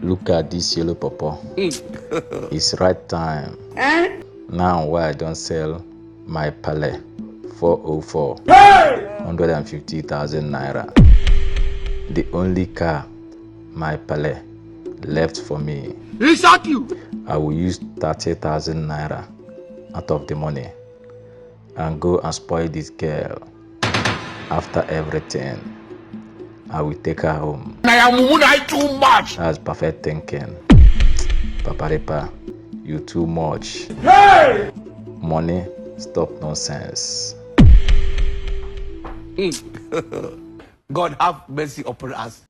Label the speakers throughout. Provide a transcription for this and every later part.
Speaker 1: Look at this yellow pawpaw. It's right time. Now why I don't sell my Pale 404 150,000 naira. The only car my Pale left for me.
Speaker 2: He shot you.
Speaker 1: I will use 30,000 naira out of the money and go and spoil this girl. After everything, I will take her home.
Speaker 2: I am too much.
Speaker 1: That's perfect thinking. Paparipa, you too much.
Speaker 2: Hey!
Speaker 1: Money, stop nonsense.
Speaker 2: God have mercy upon us.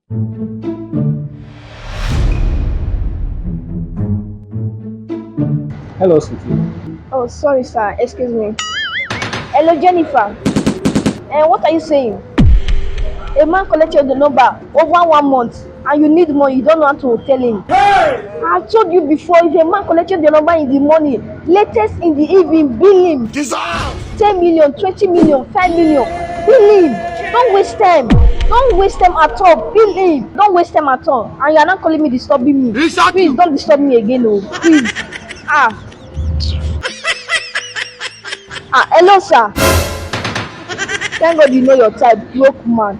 Speaker 3: Hello, sweetie.
Speaker 4: Oh, sorry, sir. Excuse me. Hello, Jennifer. What are you saying? A man collected the number over 1 month and you need money. You don't know how to tell him. Hey! I told you before, if a man collected the number in the morning, latest in the evening, bill him. 10 million, 20 million, 5 million. Bill him. Don't waste time. Don't waste time at all. Bill him. Don't waste time at all. And you are not calling me disturbing me. Please don't disturb me again. Oh, please. Hello, sir. Thank God you know your type, broke man.